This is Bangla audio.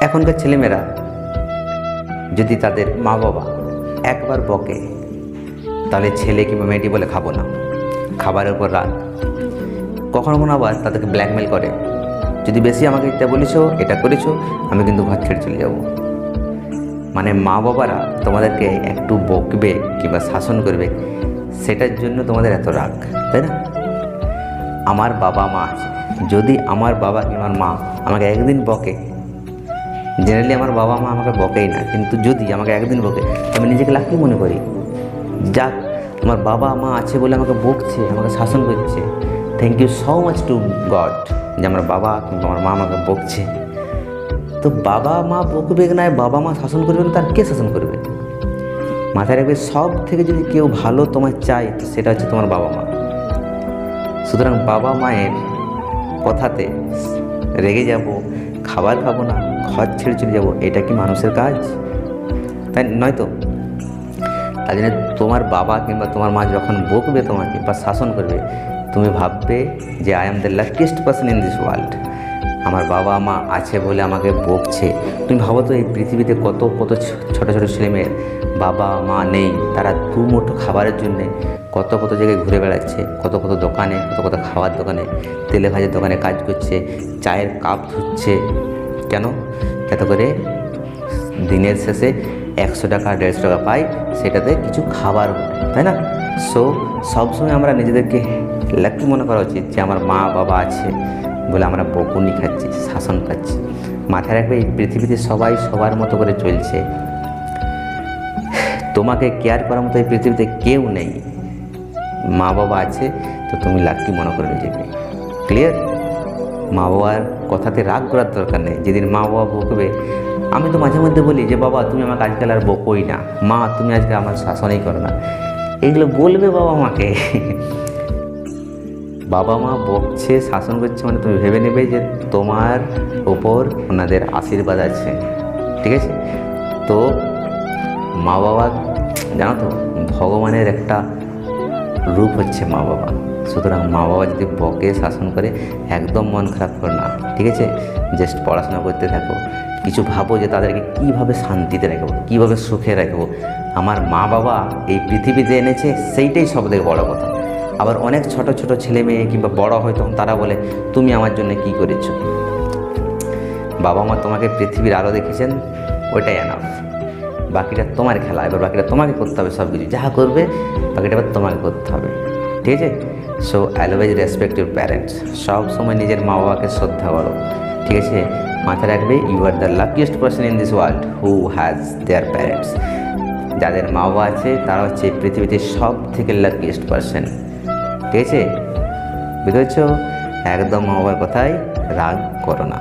এখনকার ছেলেমেয়েরা যদি তাদের মা বাবা একবার বকে, তাহলে ছেলে কিংবা মেয়েটি বলে খাবো না, খাবারের উপর রাগ। কখনো কখনো আবার তাদেরকে ব্ল্যাকমেল করে, যদি বেশি আমাকে এটা বলেছো, এটা করেছো, আমি কিন্তু ঘর ছেড়ে চলে যাব। মানে মা বাবারা তোমাদেরকে একটু বকবে কিংবা শাসন করবে, সেটার জন্য তোমাদের এত রাগ, তাই না? আমার বাবা মা আছে, যদি আমার বাবা কিংবা মা আমাকে একদিন বকে, জেনারেলি আমার বাবা মা আমাকে বকেই না, কিন্তু যদি আমাকে একদিন বকে, আমি নিজেকে লাকি মনে করি। যাক, আমার বাবা মা আছে বলে আমাকে বকছে, আমাকে শাসন করছে, thank you so much to God যে আমার বাবা কিংবা আমার মা আমাকে বকছে। তো বাবা মা বকবে না, বাবা মা শাসন করবে না, তার কে শাসন করবে? মাথায় রাখবে, সব থেকে যদি কেউ ভালো তোমার চাই, তো সেটা হচ্ছে তোমার বাবা মা। সুতরাং বাবা মায়ের কথাতে রেগে যাব, খাবার খাবো না, ঘর ছেড়ে চলে যাবো, এটা কি মানুষের কাজ? তাই নয় তো? তাই জন্য তোমার বাবা কিংবা তোমার মা যখন বকবে তোমাকে বা শাসন করবে, তুমি ভাববে যে I am the luckiest person in this world. আমার বাবা মা আছে বলে আমাকে বকছে। তুমি ভাবো তো, এই পৃথিবীতে কত কত ছোটো ছোটো ছেলেমেয়ের বাবা মা নেই, তারা দু মুঠো খাবারের জন্যে কত কত জায়গায় ঘুরে বেড়াচ্ছে, কত কত দোকানে, কত কত খাওয়ার দোকানে, তেলে ভাজের দোকানে কাজ করছে, চায়ের কাপ ধুচ্ছে। কেন? যাতে করে দিনের শেষে 100 টাকা 150 টাকা পাই, সেটাতে কিছু খাবার, তাই না? সো সবসময় আমরা নিজেদেরকে লাকি মনে করা উচিত যে আমার মা বাবা আছে বলে আমরা বকুনি খাচ্ছি, শাসন খাচ্ছি। মাথায় রাখবে, এই পৃথিবীতে সবাই সবার মতো করে চলছে, তোমাকে কেয়ার করার মতো এই পৃথিবীতে কেউ নেই। মা বাবা আছে তো তুমি লাকি মনে করে নিজেকে। ক্লিয়ার? মা বাবার কথাতে রাগ করার দরকার নেই। যেদিন মা বাবা বকবে, আমি তো মাঝে মধ্যে বলি যে বাবা তুমি আমাকে আজকাল আর বকোই না, মা তুমি আজকে আমার শাসনই করো না, এগুলো বলবে বাবা মাকে। বাবা মা বকছে, শাসন করছে, মানে তুমি ভেবে নেবে যে তোমার ওপর ওনাদের আশীর্বাদ আছে, ঠিক আছে? তো মা বাবা, জানো তো, ভগবানের একটা রূপ হচ্ছে মা বাবা। সুতরাং মা বাবা যদি বকে, শাসন করে, একদম মন খারাপ করো না, ঠিক আছে? জাস্ট পড়াশোনা করতে থাকো, কিছু ভাবো যে তাদেরকে কীভাবে শান্তিতে রাখবো, কীভাবে সুখে রাখবো। আমার মা বাবা এই পৃথিবীতে এনেছে, সেইটাই সবথেকে বড় কথা। আবার অনেক ছোট ছোট ছেলে মেয়ে কিংবা বড় হয়, তখন তারা বলে তুমি আমার জন্য কী করেছো? বাবা মা তোমাকে পৃথিবীর আলো দেখেছেন, ওইটাই এনাফ। বাকিটা তোমার খেলা, এবার বাকিটা তোমাকে করতে হবে। সব কিছু যা করবে বাকিটা এবার তোমাকে করতে হবে, ঠিক আছে? So always respect your parents. সব সময় নিজের মা বাবাকে শ্রদ্ধা করো, ঠিক আছে? মাথায় রাখবে, you are the luckiest person in this world who has their parents. যাদের মা বাবা আছে তারা হচ্ছে পৃথিবীতে সব থেকে লাকিয়েস্ট পার্সন, ঠিক আছে? বুঝতে পারছো? একদম মা বাবার কথায় রাগ করো না।